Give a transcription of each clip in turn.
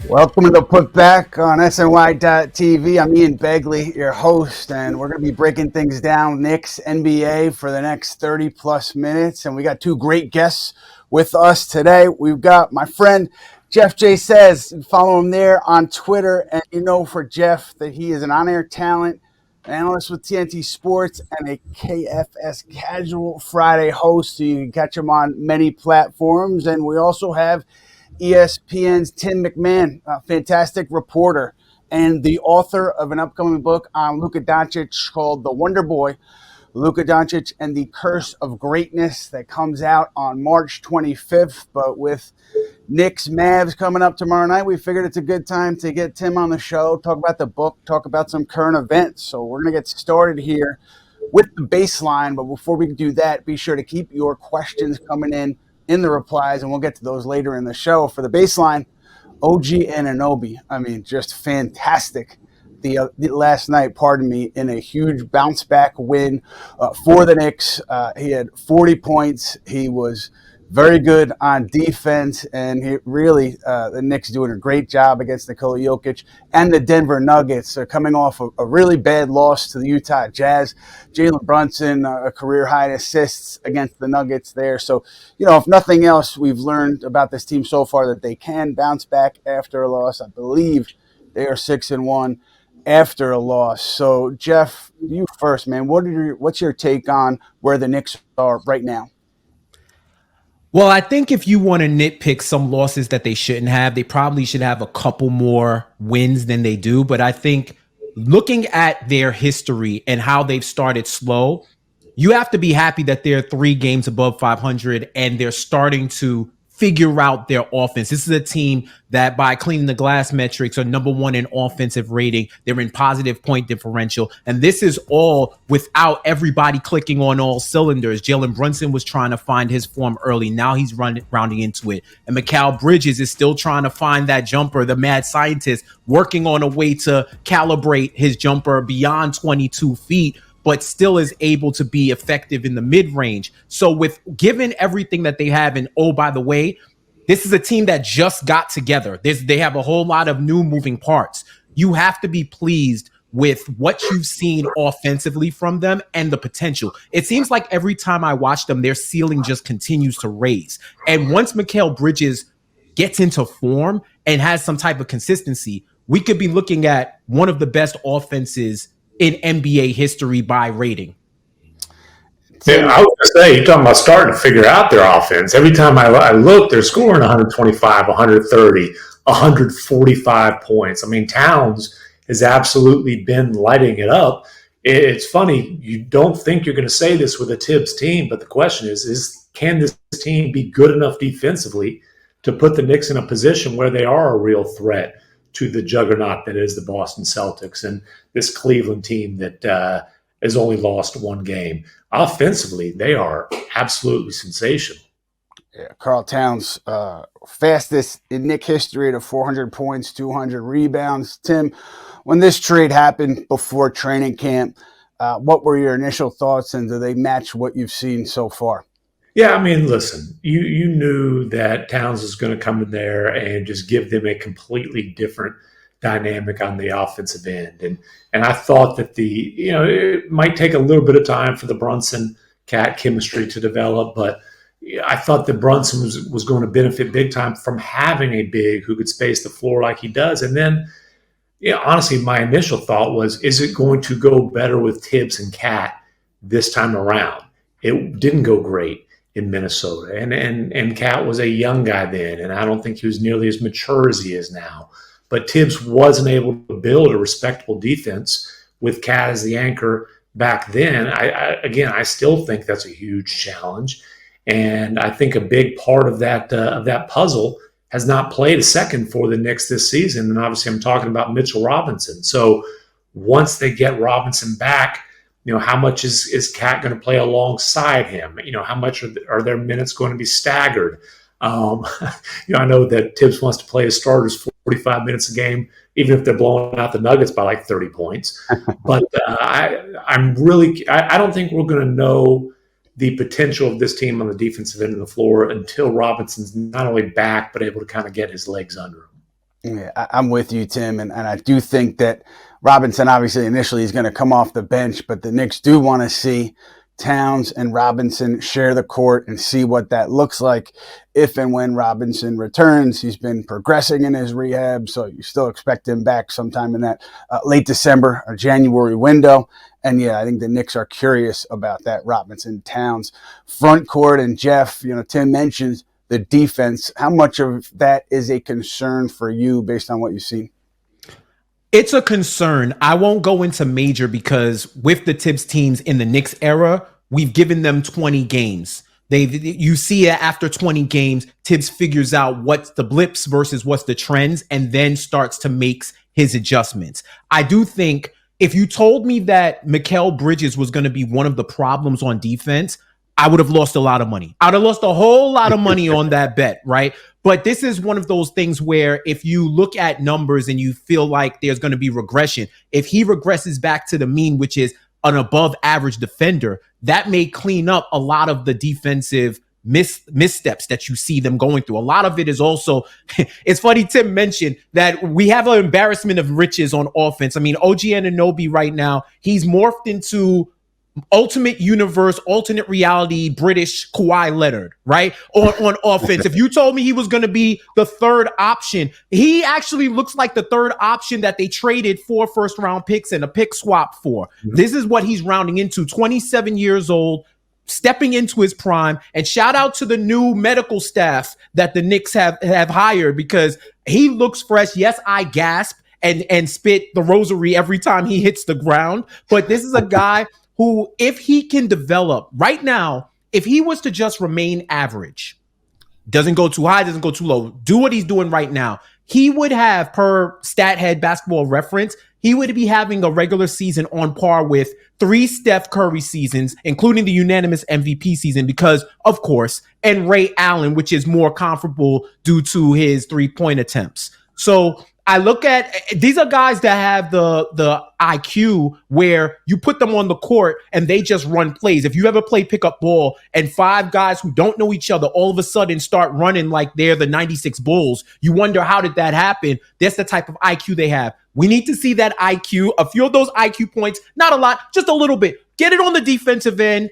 Welcome to Putback on SNY.TV. I'm Ian Begley, your host, and we're going to be breaking things down Knicks NBA for the next 30 plus minutes. And we got two great guests with us today. We've got my friend Jeff J. Says, follow him there on Twitter. And you know for Jeff that he is an on-air talent, analyst with TNT Sports, and a KFS Casual Friday host. So you can catch him on many platforms. And we also have ESPN's Tim MacMahon, a fantastic reporter and the author of an upcoming book on Luka Doncic called The Wonder Boy, Luka Doncic and the Curse of Greatness, that comes out on March 25th. But with Knicks Mavs coming up tomorrow night, we figured it's a good time to get Tim on the show, talk about the book, talk about some current events. So we're going to get started here with the baseline. But before we do that, be sure to keep your questions coming in the replies, and we'll get to those later in the show. For the baseline, OG Anunoby, I mean, just fantastic the last night, in a huge bounce back win for the Knicks. He had 40 points. He was very good on defense, and the Knicks doing a great job against Nikola Jokic and the Denver Nuggets, coming off a really bad loss to the Utah Jazz. Jalen Brunson, a career-high assists against the Nuggets there. So, if nothing else, we've learned about this team so far that they can bounce back after a loss. I believe they are 6-1 after a loss. So, Jeff, you first, man. What's your take on where the Knicks are right now? Well, I think if you want to nitpick some losses that they shouldn't have, they probably should have a couple more wins than they do. But I think looking at their history and how they've started slow, you have to be happy that they're 3 games above 500 and they're starting to figure out their offense. This is a team that, by cleaning the glass metrics, are number 1 in offensive rating. They're in positive point differential. And this is all without everybody clicking on all cylinders. Jalen Brunson was trying to find his form early. Now he's rounding into it. And Mikal Bridges is still trying to find that jumper, the mad scientist, working on a way to calibrate his jumper beyond 22 feet, but still is able to be effective in the mid-range. So with given everything that they have, and oh, by the way, this is a team that just got together. They have a whole lot of new moving parts. You have to be pleased with what you've seen offensively from them and the potential. It seems like every time I watch them, their ceiling just continues to raise. And once Mikal Bridges gets into form and has some type of consistency, we could be looking at one of the best offenses in NBA history by rating. Yeah, I was going to say, you're talking about starting to figure out their offense. Every time I look, they're scoring 125, 130, 145 points. I mean, Towns has absolutely been lighting it up. It's funny, you don't think you're going to say this with a Tibbs team, but the question is can this team be good enough defensively to put the Knicks in a position where they are a real threat to the juggernaut that is the Boston Celtics and this Cleveland team that has only lost 1 game. Offensively, they are absolutely sensational. Yeah, Karl Towns, fastest in Knick history to 400 points, 200 rebounds. Tim, when this trade happened before training camp, what were your initial thoughts, and do they match what you've seen so far? Yeah, I mean, listen, you knew that Towns was going to come in there and just give them a completely different dynamic on the offensive end. And I thought that it might take a little bit of time for the Brunson Cat chemistry to develop, but I thought that Brunson was going to benefit big time from having a big who could space the floor like he does. And then, honestly, my initial thought was, is it going to go better with Tibbs and Cat this time around? It didn't go great in Minnesota. And Cat was a young guy then, and I don't think he was nearly as mature as he is now. But Tibbs wasn't able to build a respectable defense with Cat as the anchor back then. I still think that's a huge challenge. And I think a big part of that puzzle has not played a second for the Knicks this season. And obviously I'm talking about Mitchell Robinson. So once they get Robinson back, how much is Cat going to play alongside him? How much are their minutes going to be staggered? I know that Tibbs wants to play his starters 45 minutes a game, even if they're blowing out the Nuggets by like 30 points. But I don't think we're going to know the potential of this team on the defensive end of the floor until Robinson's not only back, but able to kind of get his legs under him. Yeah, I'm with you, Tim, and I do think that Robinson obviously initially is going to come off the bench, but the Knicks do want to see Towns and Robinson share the court and see what that looks like if and when Robinson returns. He's been progressing in his rehab, so you still expect him back sometime in that late December or January window. And yeah, I think the Knicks are curious about that Robinson Towns front court. And Jeff, Tim mentions the defense. How much of that is a concern for you based on what you've seen? It's a concern. I won't go into major because with the Tibbs teams in the Knicks era, we've given them 20 games. You see it after 20 games, Tibbs figures out what's the blips versus what's the trends and then starts to make his adjustments. I do think if you told me that Mikal Bridges was going to be one of the problems on defense, I would have lost a lot of money. I would have lost a whole lot of money on that bet, right? But this is one of those things where if you look at numbers and you feel like there's going to be regression, if he regresses back to the mean, which is an above average defender, that may clean up a lot of the defensive missteps that you see them going through. A lot of it is also, it's funny, Tim mentioned that we have an embarrassment of riches on offense. I mean, OG Anunoby right now, he's morphed into ultimate universe, alternate reality, British Kawhi Leonard, right? On offense. If you told me he was going to be the third option, he actually looks like the third option that they traded 4 first-round picks and a pick swap for. Mm-hmm. This is what he's rounding into. 27 years old, stepping into his prime. And shout out to the new medical staff that the Knicks have hired because he looks fresh. Yes, I gasp and spit the rosary every time he hits the ground. But this is a guy who, if he can develop right now, if he was to just remain average, doesn't go too high, doesn't go too low, do what he's doing right now, he would have, per StatHead Basketball Reference, he would be having a regular season on par with 3 Steph Curry seasons, including the unanimous MVP season, because, of course, and Ray Allen, which is more comparable due to his 3-point attempts. So I look at, these are guys that have the IQ where you put them on the court and they just run plays. If you ever play pickup ball and 5 guys who don't know each other all of a sudden start running like they're the 96 Bulls, you wonder how did that happen? That's the type of IQ they have. We need to see that IQ, a few of those IQ points, not a lot, just a little bit. Get it on the defensive end,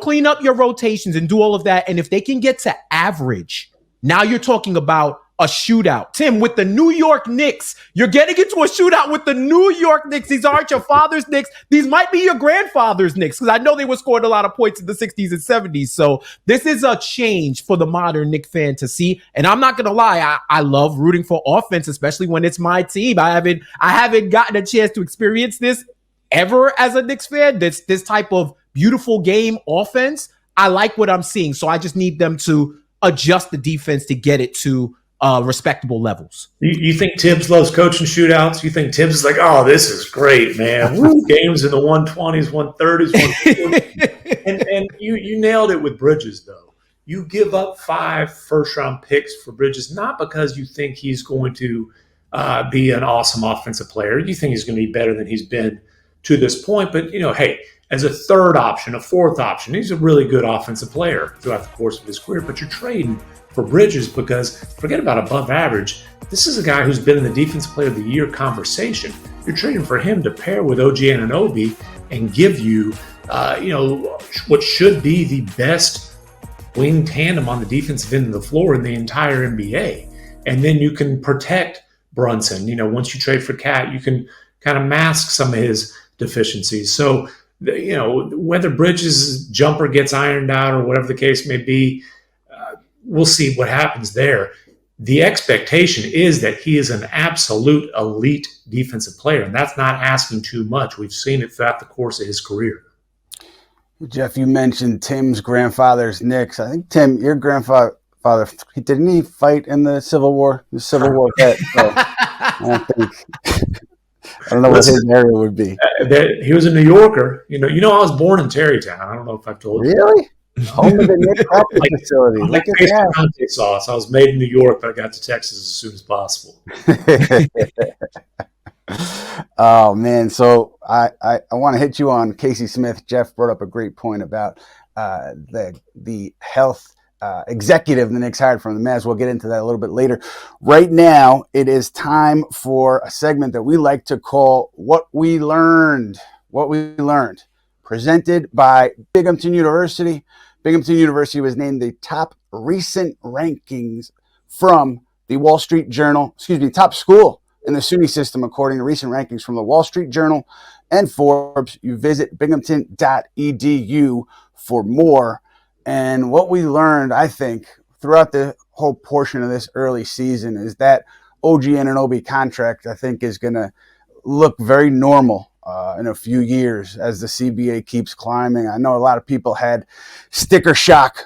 clean up your rotations and do all of that. And if they can get to average, now you're talking about a shootout. Tim, with the New York Knicks, you're getting into a shootout with the New York Knicks. These aren't your father's Knicks. These might be your grandfather's Knicks, because I know they were scoring a lot of points in the 60s and 70s. So this is a change for the modern Knicks fan to see. And I'm not going to lie, I love rooting for offense, especially when it's my team. I haven't gotten a chance to experience this ever as a Knicks fan. This type of beautiful game offense. I like what I'm seeing. So I just need them to adjust the defense to get it to respectable levels. You think Tibbs loves coaching shootouts? You think Tibbs is like, oh, this is great, man. Games in the 120s, 130s, 140s. and you nailed it with Bridges, though. You give up 5 first-round picks for Bridges, not because you think he's going to be an awesome offensive player. You think he's going to be better than he's been to this point. But, hey, as a third option, a fourth option, he's a really good offensive player throughout the course of his career. But you're trading for Bridges because, forget about above average, this is a guy who's been in the Defensive Player of the Year conversation. You're trading for him to pair with OG Anunoby and give you, what should be the best wing tandem on the defensive end of the floor in the entire NBA. And then you can protect Brunson. Once you trade for Cat, you can kind of mask some of his deficiencies. So, whether Bridges' jumper gets ironed out or whatever the case may be, we'll see what happens there. The expectation is that he is an absolute elite defensive player, and that's not asking too much. We've seen it throughout the course of his career. Jeff, you mentioned Tim's grandfather's Knicks. I think, Tim, your grandfather, didn't he fight in the Civil War? The Civil War vet. So I don't know what his area would be. He was a New Yorker. I was born in Terrytown. I don't know if I've told you. Really? Home of the Knicks practice facility. Look at that. Sauce. I was made in New York, but I got to Texas as soon as possible. Oh, man. So I want to hit you on Casey Smith. Jeff brought up a great point about the health executive the Knicks hired from the Mavs. We'll get into that a little bit later. Right now, it is time for a segment that we like to call What We Learned. What We Learned. Presented by Binghamton University. Binghamton University was named the top recent rankings from the Wall Street Journal, top school in the SUNY system, according to recent rankings from the Wall Street Journal and Forbes. You visit binghamton.edu for more. And what we learned, I think, throughout the whole portion of this early season is that OG Anunoby contract, I think, is going to look very normal in a few years as the CBA keeps climbing. I know a lot of people had sticker shock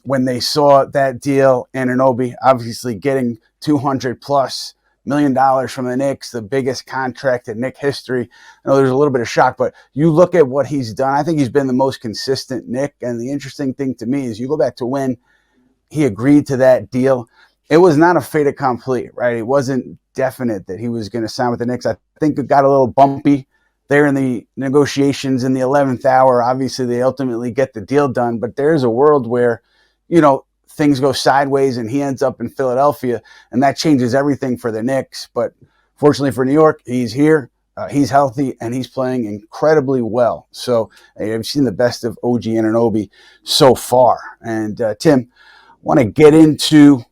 when they saw that deal. Anunoby obviously getting $200+ million from the Knicks, the biggest contract in Knick history. I know there's a little bit of shock, but you look at what he's done. I think he's been the most consistent Knick. And the interesting thing to me is you go back to when he agreed to that deal. It was not a fait accompli, right? It wasn't definite that he was going to sign with the Knicks. I think it got a little bumpy there in the negotiations in the 11th hour. Obviously, they ultimately get the deal done, but there's a world where, things go sideways and he ends up in Philadelphia, and that changes everything for the Knicks. But fortunately for New York, he's here, he's healthy, and he's playing incredibly well. So I've seen the best of OG Anunoby so far. And Tim, I want to get into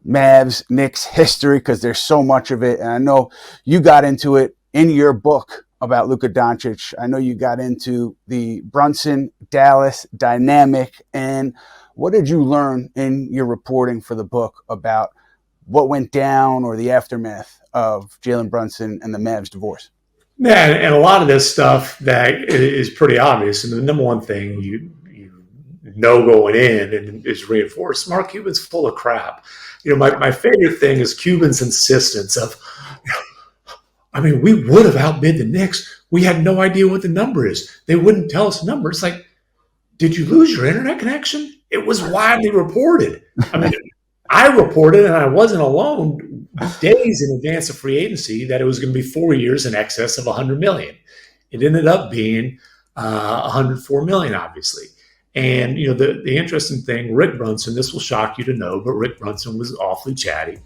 Mavs Knicks history because there's so much of it, and I know you got into it in your book about Luka Doncic. I know you got into the Brunson Dallas dynamic. And what did you learn in your reporting for the book about what went down or the aftermath of Jalen Brunson and the Mavs divorce? Yeah, and a lot of this stuff that is pretty obvious. And the number one thing you know going in and is reinforced, Mark Cuban's full of crap. My favorite thing is Cuban's insistence of, we would have outbid the Knicks. We had no idea what the number is. They wouldn't tell us the number. It's like, did you lose your internet connection? It was widely reported. I reported, and I wasn't alone, days in advance of free agency that it was going to be 4 years in excess of $100 million. It ended up being $104 million, obviously. And, the interesting thing, Rick Brunson, this will shock you to know, but Rick Brunson was awfully chatty.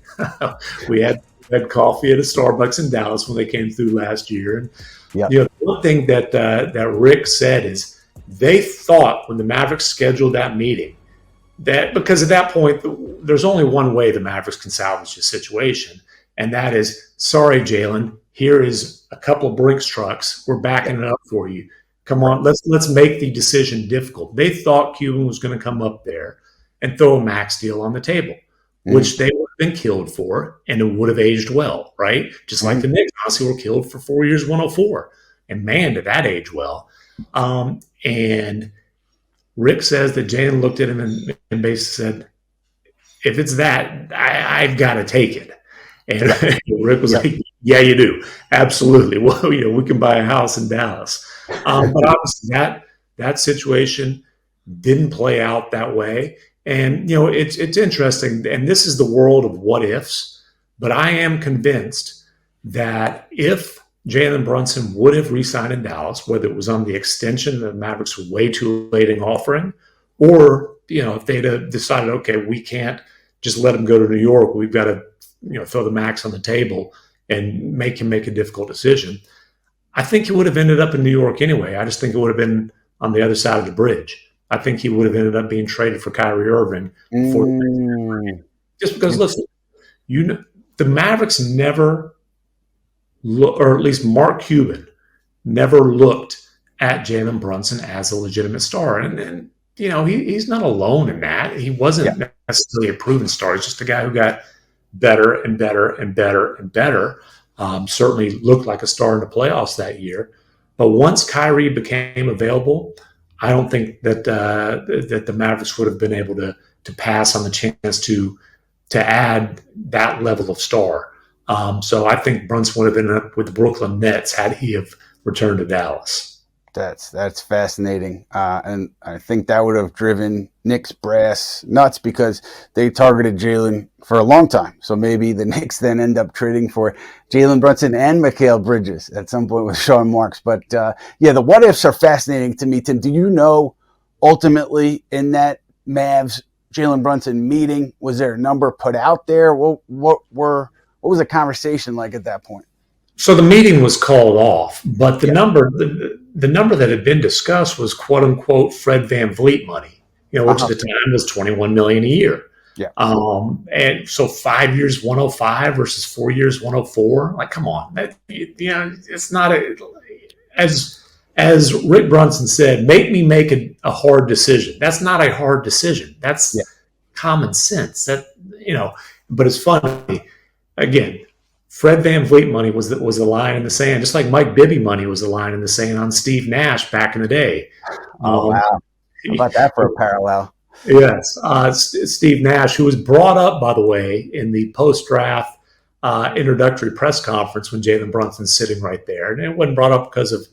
We had coffee at a Starbucks in Dallas when they came through last year. And, the one thing that Rick said is they thought when the Mavericks scheduled that meeting that because at that point, there's only one way the Mavericks can salvage the situation. And that is, sorry, Jalen, here is a couple of Brinks trucks. We're backing it up for you. Come on, let's make the decision difficult. They thought Cuban was going to come up there and throw a max deal on the table, which they would have been killed for, and it would have aged well, right? Just like the Knicks, honestly, were killed for 4 years, 104. And man, did that age well. And Rick says that Jalen looked at him and basically said, if it's that, I've got to take it. And Rick was like, yeah, you do. Absolutely. Well, we can buy a house in Dallas. But obviously that situation didn't play out that way. And, it's interesting. And this is the world of what ifs. But I am convinced that if Jalen Brunson would have re-signed in Dallas, whether it was on the extension that the Mavericks were way too late in offering, or, if they'd have decided, okay, we can't just let him go to New York. We've got to, throw the max on the table and make him make a difficult decision. I think he would have ended up in New York anyway. I just think it would have been on the other side of the bridge. I think he would have ended up being traded for Kyrie Irving. Just because, listen, the Mavericks never or at least Mark Cuban never looked at Jalen Brunson as a legitimate star. And he's not alone in that. He wasn't necessarily a proven star. He's just a guy who got better and better and better and better. Certainly looked like a star in the playoffs that year. But once Kyrie became available, I don't think that that the Mavericks would have been able to pass on the chance to add that level of star. So I think Brunson would have ended up with the Brooklyn Nets had he have returned to Dallas. That's fascinating. And I think that would have driven Knicks brass nuts because they targeted Jalen for a long time. So maybe the Knicks then end up trading for Jalen Brunson and Mikal Bridges at some point with Sean Marks. But the what ifs are fascinating to me. Tim, do you know ultimately in that Mavs Jalen Brunson meeting? Was there a number put out there? What was the conversation like at that point? So the meeting was called off, but the number that had been discussed was quote unquote Fred VanVleet money, which at the time was $21 million a year. Yeah. And so 5 years, 105 versus 4 years, 104. Like, come on, it's not as Rick Brunson said, make me make a hard decision. That's not a hard decision. That's common sense. But it's funny. Again, Fred VanVleet money was the line in the sand, just like Mike Bibby money was the line in the sand on Steve Nash back in the day. Wow. How about that for a parallel? Yes. Steve Nash, who was brought up, by the way, in the post-draft introductory press conference when Jalen Brunson's sitting right there. And it wasn't brought up because of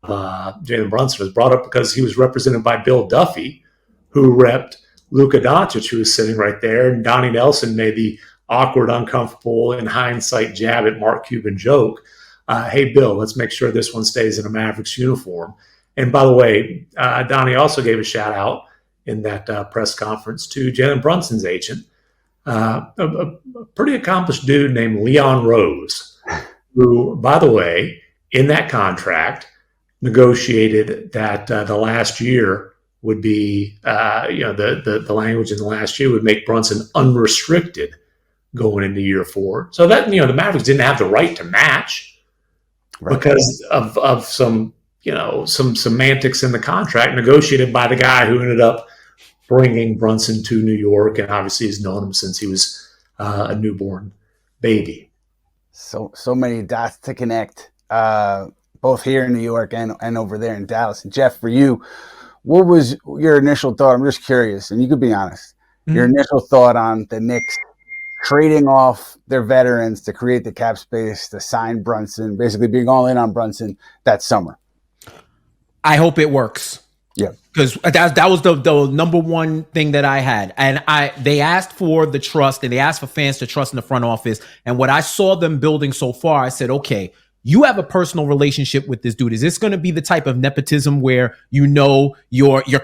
Jalen Brunson. It was brought up because he was represented by Bill Duffy, who repped Luka Doncic, who was sitting right there. And Donnie Nelson made the awkward, uncomfortable, in hindsight, jab at Mark Cuban joke. Hey, Bill, let's make sure this one stays in a Mavericks uniform. And by the way, Donnie also gave a shout out in that press conference to Jalen Brunson's agent, a pretty accomplished dude named Leon Rose, who, by the way, in that contract negotiated that the last year would be, the language in the last year would make Brunson unrestricted going into year 4. So that, the Mavericks didn't have the right to match because of some semantics in the contract negotiated by the guy who ended up bringing Brunson to New York, and obviously has known him since he was a newborn baby. So many dots to connect, both here in New York and over there in Dallas. And Jeff, for you, what was your initial thought? I'm just curious, and you could be honest. Mm-hmm. Your initial thought on the Knicks trading off their veterans to create the cap space to sign Brunson, basically being all in on Brunson that summer. I hope it works. Yeah, because that was the number one thing that I had, and they asked for the trust, and they asked for fans to trust in the front office. And what I saw them building so far, I said, okay, you have a personal relationship with this dude. Is this going to be the type of nepotism where your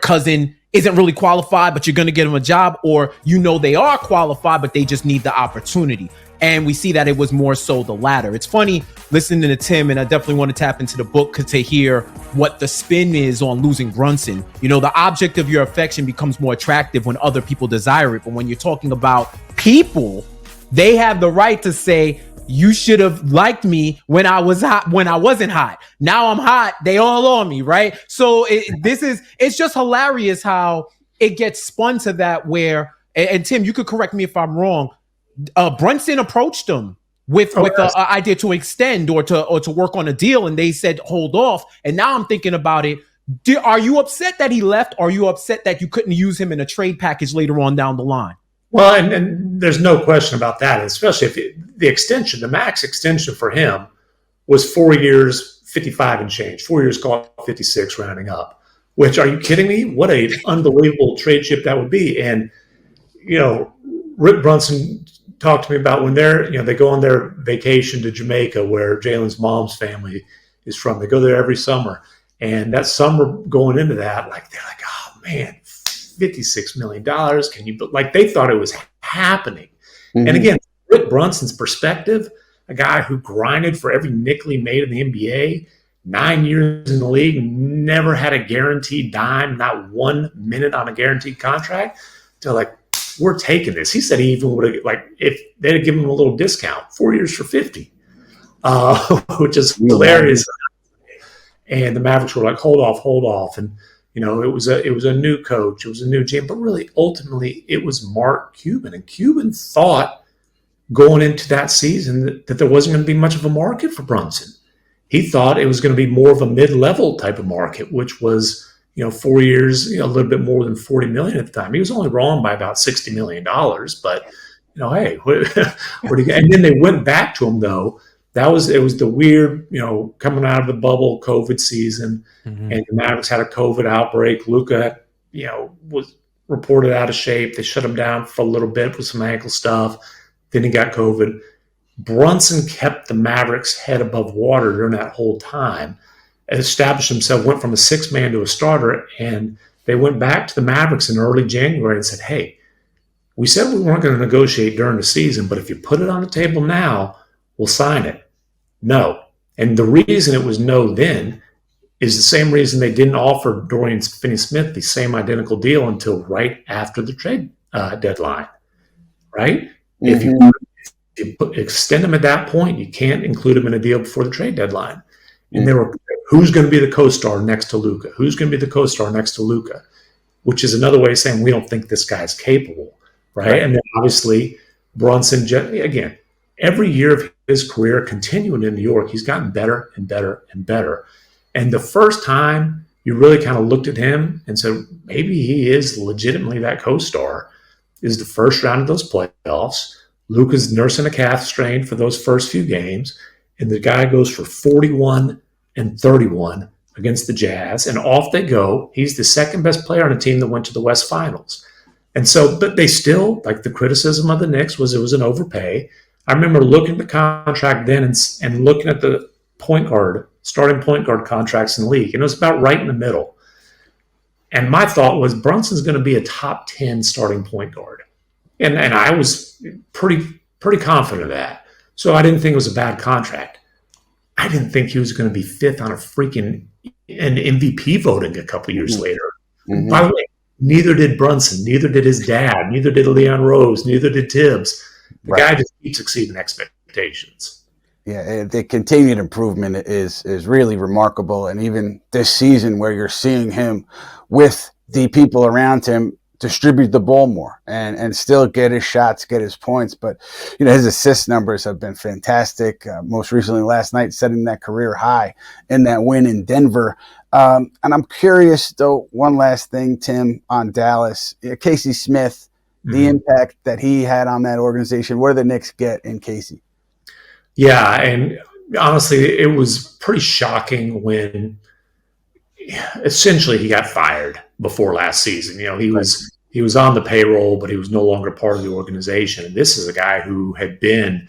cousin isn't really qualified, but you're going to get him a job, or they are qualified, but they just need the opportunity? And we see that it was more so the latter. It's funny listening to Tim, and I definitely want to tap into the book to hear what the spin is on losing Brunson. The object of your affection becomes more attractive when other people desire it. But when you're talking about people, they have the right to say, you should have liked me when I was hot, when I wasn't hot. Now I'm hot. They all on me, right? So it's just hilarious how it gets spun to that where, and Tim, you could correct me if I'm wrong, Brunson approached them with an idea to extend or to work on a deal, and they said hold off. And now I'm thinking about it. Are you upset that he left? Or are you upset that you couldn't use him in a trade package later on down the line? Well, and there's no question about that, especially if the max extension for him was 4 years, 55 and change, 4 years, call it 56 rounding up, which, are you kidding me? What an unbelievable trade chip that would be. And, Rick Brunson talked to me about when they go on their vacation to Jamaica, where Jalen's mom's family is from. They go there every summer. And that summer going into that, they're like, oh man, $56 million. They thought it was happening. Mm-hmm. And again, Rick Brunson's perspective, a guy who grinded for every nickel he made in the NBA, 9 years in the league, never had a guaranteed dime, not 1 minute on a guaranteed contract. They're we're taking this. He said he even would have, if they'd have given him a little discount, 4 years for 50, which is hilarious. And the Mavericks were hold off. And, it was a new coach. It was a new GM. But really, ultimately, it was Mark Cuban. And Cuban thought going into that season that there wasn't going to be much of a market for Brunson. He thought it was going to be more of a mid-level type of market, which was, 4 years, a little bit more than $40 million at the time. He was only wrong by about $60 million. But, hey, and then they went back to him, though. It was the weird, coming out of the bubble COVID season, mm-hmm. and the Mavericks had a COVID outbreak. Luka, was reported out of shape. They shut him down for a little bit with some ankle stuff. Then he got COVID. Brunson kept the Mavericks' head above water during that whole time, established himself, went from a 6-man to a starter, and they went back to the Mavericks in early January and said, hey, we said we weren't going to negotiate during the season, but if you put it on the table now, we'll sign it. No. And the reason it was no then is the same reason they didn't offer Dorian Finney-Smith the same identical deal until right after the trade deadline, right? Mm-hmm. If you extend them at that point, you can't include them in a deal before the trade deadline. And they were, who's going to be the co-star next to Luka? Who's going to be the co-star next to Luka? Which is another way of saying we don't think this guy's capable, right? And then obviously Brunson, again, every year of his career continuing in New York, he's gotten better and better and better. And the first time you really kind of looked at him and said, maybe he is legitimately that co-star, is the first round of those playoffs. Luka's nursing a calf strain for those first few games, and the guy goes for 41 and 31 against the Jazz, and off they go. He's the second best player on a team that went to the West Finals. And so, but they still, like the criticism of the Knicks was it was an overpay. I remember looking at the contract then and looking at the starting point guard contracts in the league, and it was about right in the middle. And my thought was Brunson's going to be a top 10 starting point guard. And I was pretty confident of that. So I didn't think it was a bad contract. I didn't think he was going to be fifth on an MVP voting a couple years later. Mm-hmm. By the way, neither did Brunson, neither did his dad, neither did Leon Rose, neither did Tibbs. The guy just keeps exceeding expectations. Yeah, the continued improvement is really remarkable. And even this season where you're seeing him with the people around him distribute the ball more and still get his shots, get his points. But, his assist numbers have been fantastic. Most recently last night, setting that career high in that win in Denver. And I'm curious, though, one last thing, Tim, on Dallas. Casey Smith, the impact that he had on that organization. What do the Knicks get in Casey? Yeah, and honestly, it was pretty shocking when essentially he got fired before last season. He was on the payroll, but he was no longer part of the organization. And this is a guy who had been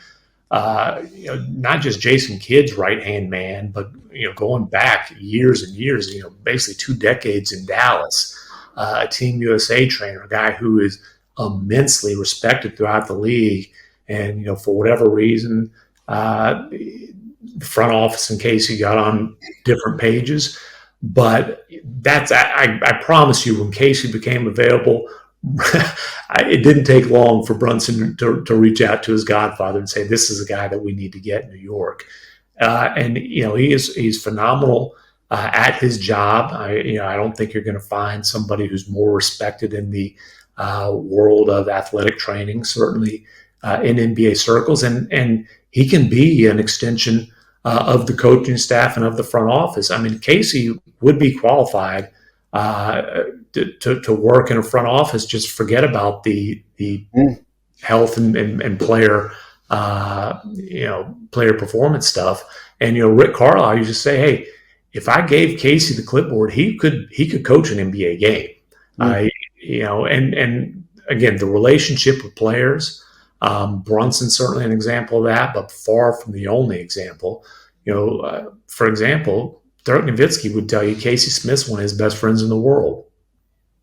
not just Jason Kidd's right-hand man, but going back years and years, basically 2 decades in Dallas, a Team USA trainer, a guy who is immensely respected throughout the league. And for whatever reason, the front office and Casey got on different pages. But I promise you, when Casey became available, it didn't take long for Brunson to reach out to his godfather and say, this is a guy that we need to get in New York. And he's phenomenal at his job. I don't think you're going to find somebody who's more respected in the world of athletic training, certainly in NBA circles. And he can be an extension of the coaching staff and of the front office. I mean, Casey would be qualified to work in a front office. Just forget about the health and player player performance stuff. And Rick Carlisle used to say, hey, if I gave Casey the clipboard, he could coach an NBA game. And again, the relationship with players. Brunson's certainly an example of that, but far from the only example. For example, Dirk Nowitzki would tell you Casey Smith's one of his best friends in the world.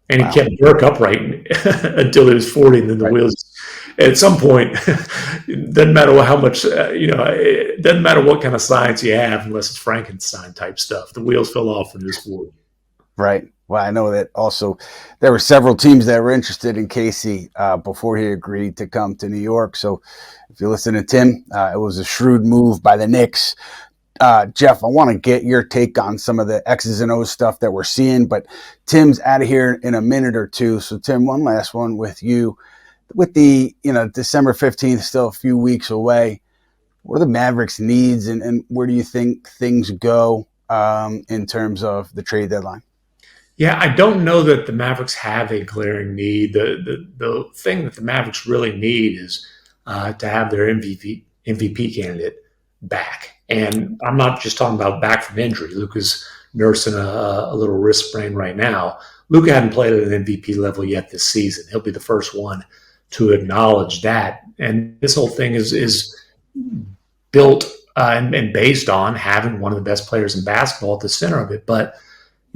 And he kept Dirk upright until he was 40, and then the wheels. At some point, it doesn't matter how much, it doesn't matter what kind of science you have, unless it's Frankenstein type stuff. The wheels fell off when he was 40. Right. Well, I know that also there were several teams that were interested in Casey before he agreed to come to New York. So if you listen to Tim, it was a shrewd move by the Knicks. Jeff, I want to get your take on some of the X's and O's stuff that we're seeing, but Tim's out of here in a minute or two. So Tim, one last one with you. With the, December 15th, still a few weeks away, what are the Mavericks' needs and where do you think things go in terms of the trade deadline? Yeah, I don't know that the Mavericks have a glaring need. The thing that the Mavericks really need is to have their MVP candidate back. And I'm not just talking about back from injury. Luka's nursing a little wrist sprain right now. Luka hadn't played at an MVP level yet this season. He'll be the first one to acknowledge that. And this whole thing is built and based on having one of the best players in basketball at the center of it. But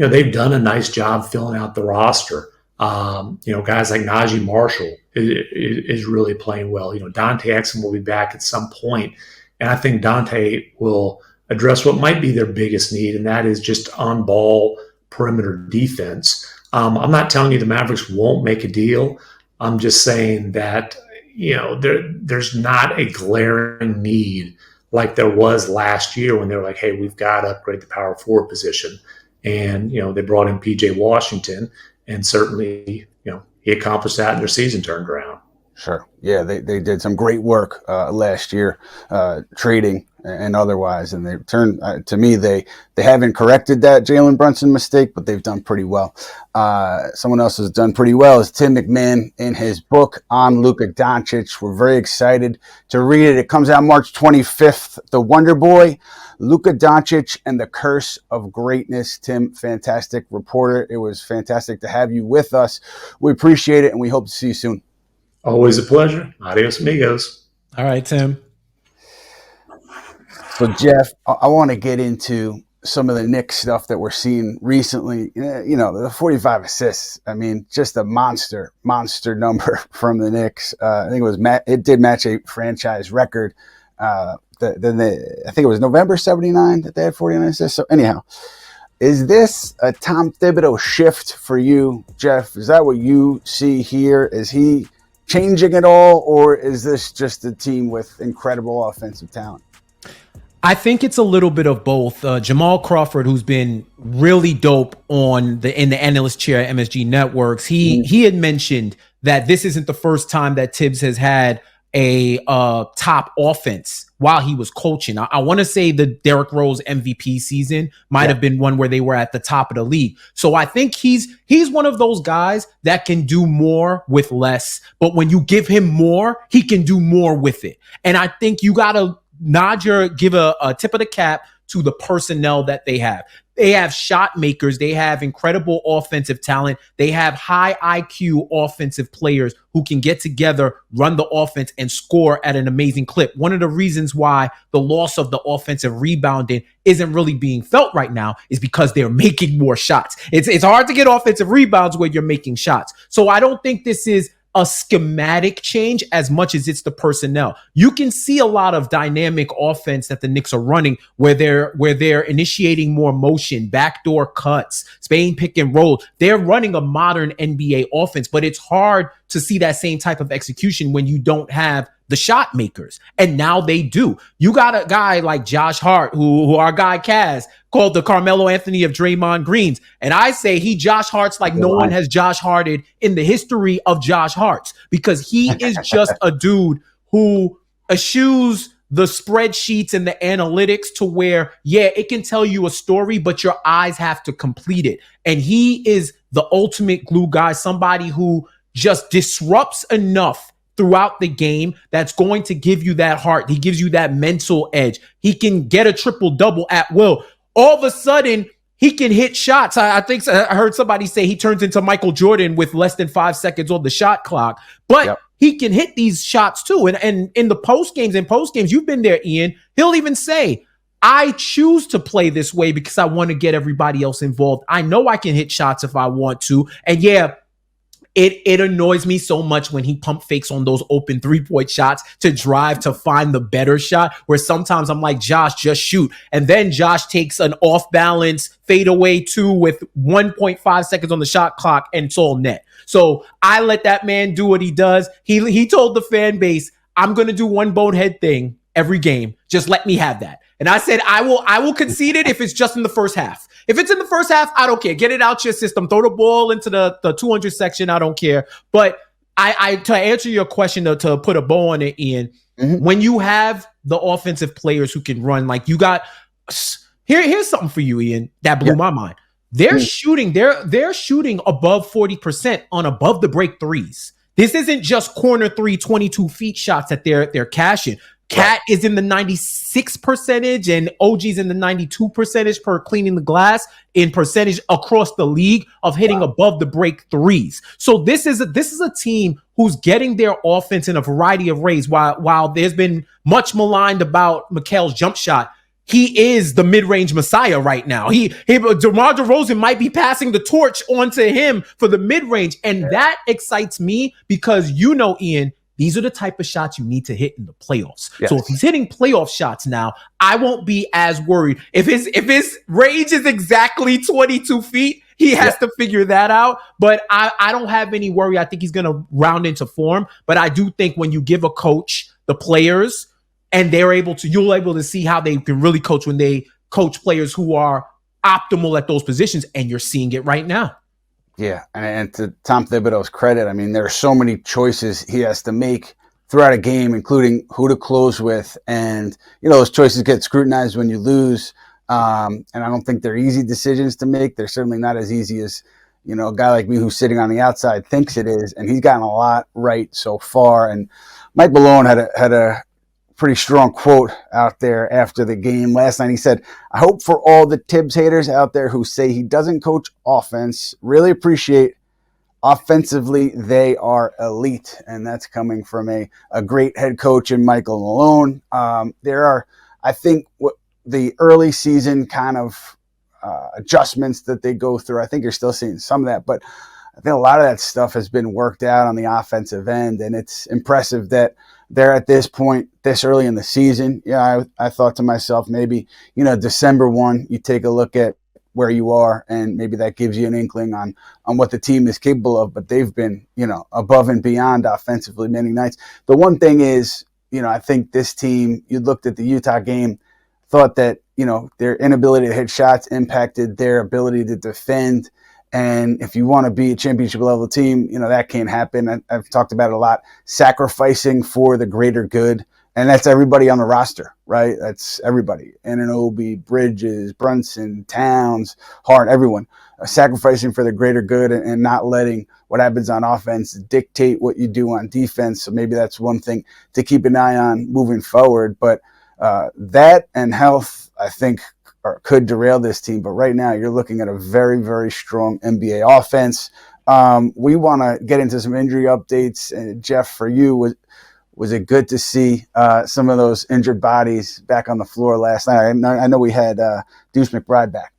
they've done a nice job filling out the roster. Guys like Najee Marshall is really playing well. Dante Exum will be back at some point, and I think Dante will address what might be their biggest need, and that is just on-ball perimeter defense. I'm not telling you the Mavericks won't make a deal. I'm just saying that there's not a glaring need like there was last year when they were like, hey, we've got to upgrade the power forward position. And, they brought in PJ Washington, and certainly, he accomplished that and their season turned around. Sure. Yeah, they did some great work last year, trading and otherwise. And they turned, to me, they haven't corrected that Jalen Brunson mistake, but they've done pretty well. Someone else has done pretty well is Tim MacMahon in his book on Luka Doncic. We're very excited to read it. It comes out March 25th. The Wonder Boy, Luka Doncic and the Curse of Greatness. Tim, fantastic reporter. It was fantastic to have you with us. We appreciate it, and we hope to see you soon. Always a pleasure. Adios, amigos. All right, Tim. So, Jeff, I want to get into some of the Knicks stuff that we're seeing recently. The 45 assists. I mean, just a monster number from the Knicks. I think it did match a franchise record. I think it was November 79 that they had 49 assists. So, anyhow, is this a Tom Thibodeau shift for you, Jeff? Is that what you see here? Is he changing it all, or is this just a team with incredible offensive talent? I think it's a little bit of both. Jamal Crawford, who's been really dope in the analyst chair at MSG Networks, he had mentioned that this isn't the first time that Tibbs has had a top offense while he was coaching. I want to say the Derrick Rose MVP season might have been one where they were at the top of the league. So I think he's one of those guys that can do more with less, but when you give him more, he can do more with it. And I think you got to give a tip of the cap to the personnel that they have. They have shot makers. They have incredible offensive talent. They have high IQ offensive players who can get together, run the offense, and score at an amazing clip. One of the reasons why the loss of the offensive rebounding isn't really being felt right now is because they're making more shots. It's hard to get offensive rebounds when you're making shots. So I don't think this is a schematic change as much as it's the personnel. You can see a lot of dynamic offense that the Knicks are running where they're initiating more motion, backdoor cuts, Spain pick and roll. They're running a modern NBA offense, but it's hard to see that same type of execution when you don't have the shot makers. And now they do. You got a guy like Josh Hart, who our guy Kaz called the Carmelo Anthony of Draymond Greens. And I say he Josh Hart's like no one has Josh Harted in the history of Josh Harts, because he is just a dude who eschews the spreadsheets and the analytics to where, it can tell you a story, but your eyes have to complete it. And he is the ultimate glue guy, somebody who just disrupts enough throughout the game that's going to give you that heart. He gives you that mental edge. He can get a triple-double at will. All of a sudden, he can hit shots. I think I heard somebody say he turns into Michael Jordan with less than 5 seconds on the shot clock. But he can hit these shots too. And in the post games, you've been there, Ian. He'll even say, I choose to play this way because I want to get everybody else involved. I know I can hit shots if I want to. And it annoys me so much when he pump fakes on those open 3-point shots to drive to find the better shot, where sometimes I'm like, Josh, just shoot. And then Josh takes an off balance fadeaway 2 with 1.5 seconds on the shot clock, and it's all net. So I let that man do what he does. He told the fan base, I'm going to do one bonehead thing every game. Just let me have that. And I said, I will concede it if it's just in the first half. If it's in the first half, I don't care. Get it out your system. Throw the ball into the 200 section. I don't care. But I to answer your question, to put a bow on it, Ian, when you have the offensive players who can run, like you got, here's something for you, Ian, that blew my mind. They're shooting above 40% on above the break threes. This isn't just corner 22 feet shots that they're cashing. Cat is in the 96 percentage and OG's in the 92 percentage per cleaning the glass in percentage across the league of hitting above the break threes. So this is a team who's getting their offense in a variety of ways. While there's been much maligned about Mikal's jump shot, he is the mid-range messiah right now. DeMar DeRozan might be passing the torch on to him for the mid-range. And that excites me because, Ian, these are the type of shots you need to hit in the playoffs. Yes. So if he's hitting playoff shots now, I won't be as worried. If his range is exactly 22 feet, he has to figure that out. But I don't have any worry. I think he's going to round into form. But I do think when you give a coach the players and you're able to see how they can really coach when they coach players who are optimal at those positions. And you're seeing it right now. Yeah, and to Tom Thibodeau's credit, I mean, there are so many choices he has to make throughout a game, including who to close with. And, those choices get scrutinized when you lose. And I don't think they're easy decisions to make. They're certainly not as easy as, a guy like me who's sitting on the outside thinks it is. And he's gotten a lot right so far. And Mike Malone had a pretty strong quote out there after the game last night. He said, "I hope for all the Tibbs haters out there who say he doesn't coach offense, really appreciate offensively they are elite." And that's coming from a great head coach in Michael Malone. There are, I think, the early season kind of adjustments that they go through. I think you're still seeing some of that, but I think a lot of that stuff has been worked out on the offensive end, and it's impressive that they're at this point this early in the season. Yeah, I thought to myself, maybe, December 1, you take a look at where you are, and maybe that gives you an inkling on what the team is capable of. But they've been, above and beyond offensively many nights. The one thing is, I think this team, you looked at the Utah game, thought that, their inability to hit shots impacted their ability to defend. And if you want to be a championship level team, that can't happen. I've talked about it a lot, sacrificing for the greater good. And that's everybody on the roster, right? That's everybody. Anunoby, Bridges, Brunson, Towns, Hart, everyone. Sacrificing for the greater good and not letting what happens on offense dictate what you do on defense. So maybe that's one thing to keep an eye on moving forward. But that and health, I think, could derail this team. But right now, you're looking at a very, very strong NBA offense. We want to get into some injury updates. And Jeff, for you, was it good to see some of those injured bodies back on the floor last night? I know we had Deuce McBride back.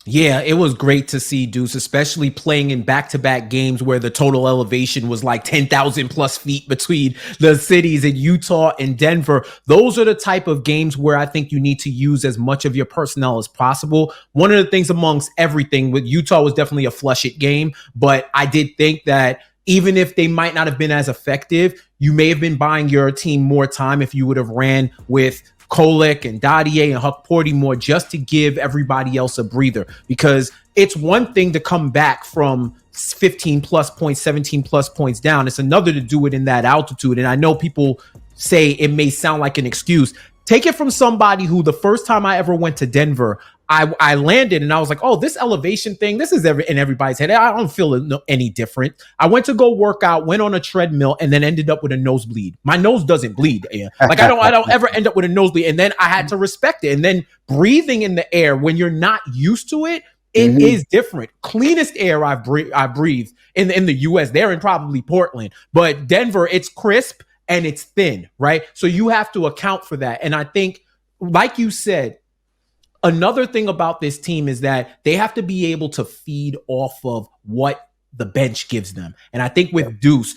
Yeah, it was great to see Deuce, especially playing in back-to-back games where the total elevation was like 10,000 plus feet between the cities in Utah and Denver. Those are the type of games where I think you need to use as much of your personnel as possible. One of the things amongst everything with Utah was definitely a flush it game, but I did think that even if they might not have been as effective, you may have been buying your team more time if you would have ran with Kolek and Dadier and Huck Porty more, just to give everybody else a breather, because it's one thing to come back from 15 plus points, 17 plus points down. It's another to do it in that altitude. And I know people say it may sound like an excuse. Take it from somebody who the first time I ever went to Denver, I landed and I was like, oh, this elevation thing, this is in everybody's head. I don't feel any different. I went to go work out, went on a treadmill, and then ended up with a nosebleed. My nose doesn't bleed. Like I don't ever end up with a nosebleed. And then I had to respect it. And then breathing in the air when you're not used to it, it is different. Cleanest air I breathed in the US. They're in probably Portland, but Denver, it's crisp and it's thin, right? So you have to account for that. And I think, like you said, another thing about this team is that they have to be able to feed off of what the bench gives them. And I think with Deuce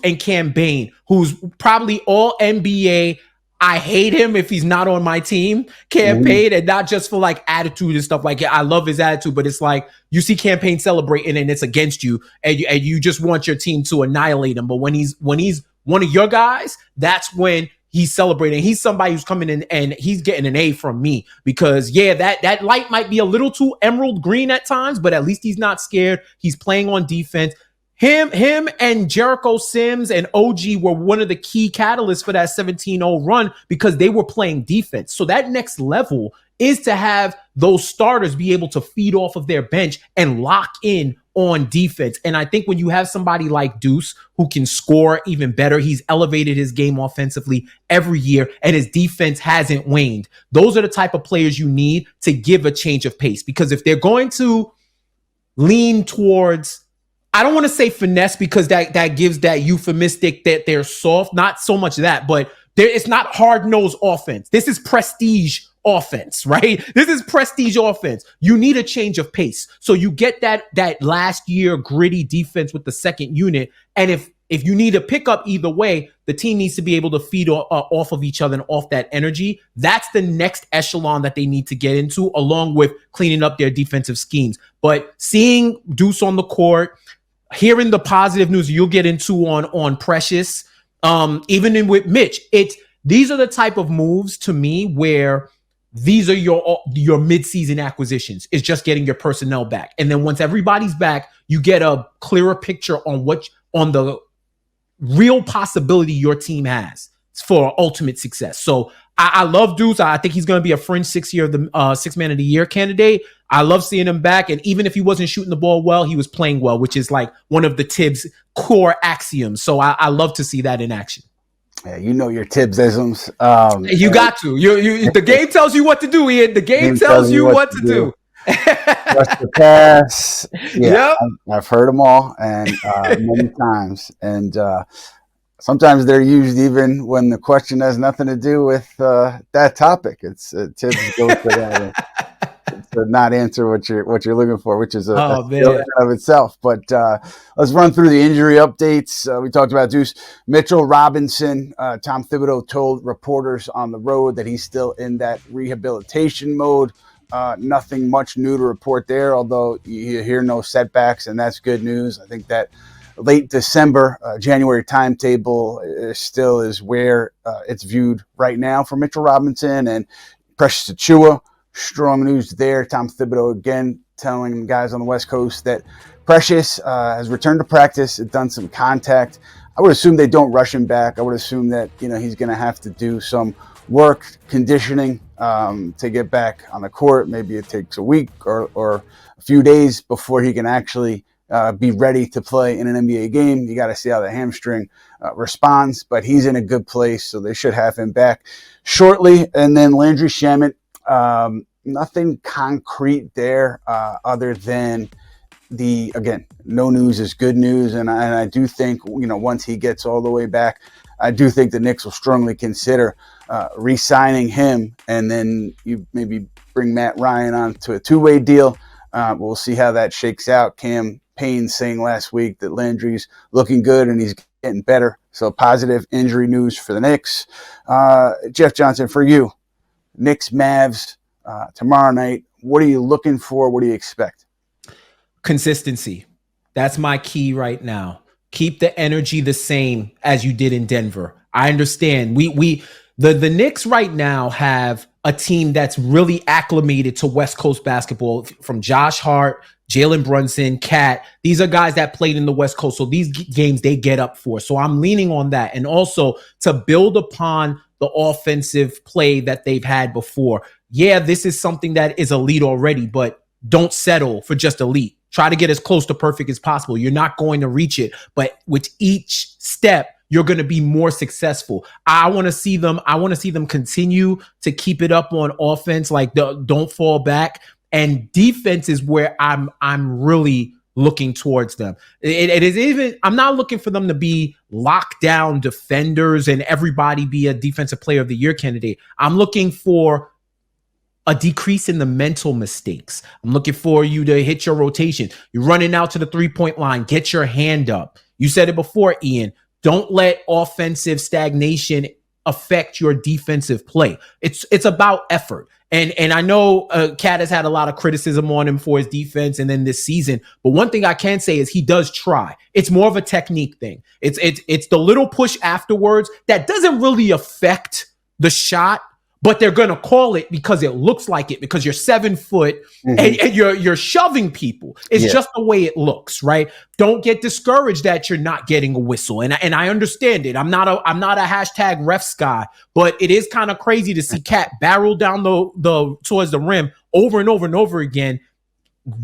and Cam Bain, who's probably all NBA, I hate him if he's not on my team, Campaign, and not just for like attitude and stuff. Like, I love his attitude, but it's like you see Campaign celebrating and it's against you, and you just want your team to annihilate him. But when he's one of your guys, that's when he's celebrating. He's somebody who's coming in and he's getting an A from me, because that light might be a little too emerald green at times, but at least he's not scared. He's playing on defense. Him and Jericho Sims and OG were one of the key catalysts for that 17-0 run, because they were playing defense. So that next level is to have those starters be able to feed off of their bench and lock in on defense. And I think when you have somebody like Deuce who can score even better, he's elevated his game offensively every year and his defense hasn't waned. Those are the type of players you need to give a change of pace, because if they're going to lean towards, I don't want to say finesse, because that gives that euphemistic that they're soft, not so much that, but It's not hard-nosed offense. This is prestige offense, right? This is prestige offense. You need a change of pace. So you get that last year gritty defense with the second unit. And if you need a pickup either way, the team needs to be able to feed off of each other and off that energy. That's the next echelon that they need to get into, along with cleaning up their defensive schemes. But seeing Deuce on the court, hearing the positive news you'll get into on Precious, even with Mitch, these are the type of moves to me where these are your mid-season acquisitions. It's just getting your personnel back. And then once everybody's back, you get a clearer picture on the real possibility your team has for ultimate success. So I love Deuce. I think he's going to be a fringe six man of the year candidate. I love seeing him back. And even if he wasn't shooting the ball well, he was playing well, which is like one of the Tibbs core axioms. So I love to see that in action. Yeah, you know your Tibbs-isms. You got to. The game tells you what to do, Ian. The game tells you what to do. Rush the pass. Yeah, yep. I've heard them all and many times. And sometimes they're used even when the question has nothing to do with that topic. It's Tibbs goes for that. To not answer what you're looking for, which is a skill of itself. But let's run through the injury updates. We talked about Deuce. Mitchell Robinson. Tom Thibodeau told reporters on the road that he's still in that rehabilitation mode. Nothing much new to report there, although you hear no setbacks, and that's good news. I think that late December, January timetable still is where it's viewed right now for Mitchell Robinson and Precious Achiuwa. Strong news there. Tom Thibodeau again telling guys on the West Coast that Precious has returned to practice, done some contact. I would assume they don't rush him back. I would assume that he's going to have to do some work conditioning to get back on the court. Maybe it takes a week or a few days before he can actually be ready to play in an NBA game. You got to see how the hamstring responds, but he's in a good place, so they should have him back shortly. And then Landry Shamet. Nothing concrete there other than no news is good news. And I do think, once he gets all the way back, I do think the Knicks will strongly consider re-signing him. And then you maybe bring Matt Ryan on to a two-way deal. We'll see how that shakes out. Cam Payne saying last week that Landry's looking good and he's getting better. So positive injury news for the Knicks. Jeff Johnson, for you. Knicks, Mavs, tomorrow night. What are you looking for? What do you expect? Consistency. That's my key right now. Keep the energy the same as you did in Denver. I understand. The Knicks right now have a team that's really acclimated to West Coast basketball, from Josh Hart, Jalen Brunson, Cat. These are guys that played in the West Coast. So these games they get up for. So I'm leaning on that. And also to build upon the offensive play that they've had before. Yeah, this is something that is elite already, but don't settle for just elite. Try to get as close to perfect as possible. You're not going to reach it, but with each step, you're going to be more successful. I want to see them continue to keep it up on offense, like don't fall back. And defense is where I'm really looking towards them. It is even, I'm not looking for them to be lockdown defenders and everybody be a defensive player of the year candidate. I'm looking for a decrease in the mental mistakes. I'm looking for you to hit your rotation. You're running out to the 3-point line. Get your hand up. You said it before, Ian. Don't let offensive stagnation affect your defensive play. It's about effort. And I know Cat has had a lot of criticism on him for his defense and then this season. But one thing I can say is he does try. It's more of a technique thing. It's the little push afterwards that doesn't really affect the shot, but they're going to call it because it looks like it, because you're 7 foot and you're shoving people. It's just the way it looks, right? Don't get discouraged that you're not getting a whistle. And I understand it. I'm not a hashtag refs guy, but it is kind of crazy to see Cat barrel down the towards the rim over and over and over again,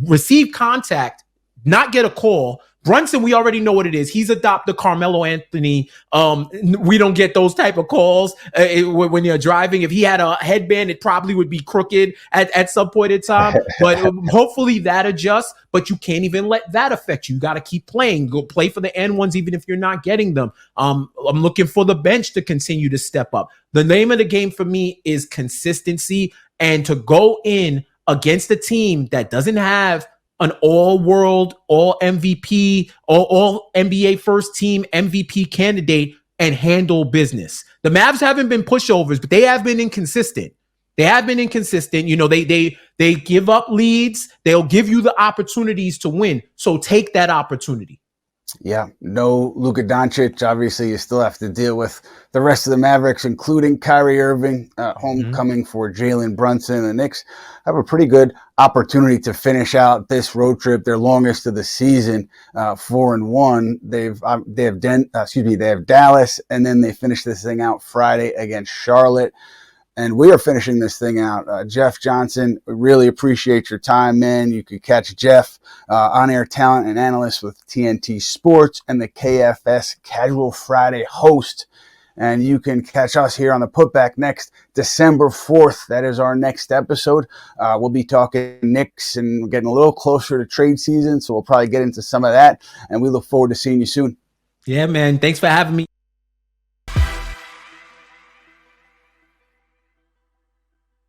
receive contact, not get a call, Brunson, we already know what it is. He's adopted Carmelo Anthony. We don't get those type of calls when you're driving. If he had a headband, it probably would be crooked at some point in time. But hopefully that adjusts. But you can't even let that affect you. You got to keep playing. Go play for the N1s, even if you're not getting them. I'm looking for the bench to continue to step up. The name of the game for me is consistency, and to go in against a team that doesn't have an all-world, all-MVP, all NBA first team MVP candidate and handle business. The Mavs haven't been pushovers, but they have been inconsistent. They have been inconsistent. You know, they give up leads. They'll give you the opportunities to win. So take that opportunity. Yeah, no Luka Doncic. Obviously, you still have to deal with the rest of the Mavericks, including Kyrie Irving, homecoming for Jalen Brunson. The Knicks have a pretty good opportunity to finish out this road trip, their longest of the season, 4-1. They have Dallas, and then they finish this thing out Friday against Charlotte. And we are finishing this thing out. Jeff Johnson, we really appreciate your time, man. You could catch Jeff, on-air talent and analyst with TNT Sports and the KFS Casual Friday host. And you can catch us here on the Putback next December 4th. That is our next episode. We'll be talking Knicks and we're getting a little closer to trade season, so we'll probably get into some of that. And we look forward to seeing you soon. Yeah, man. Thanks for having me.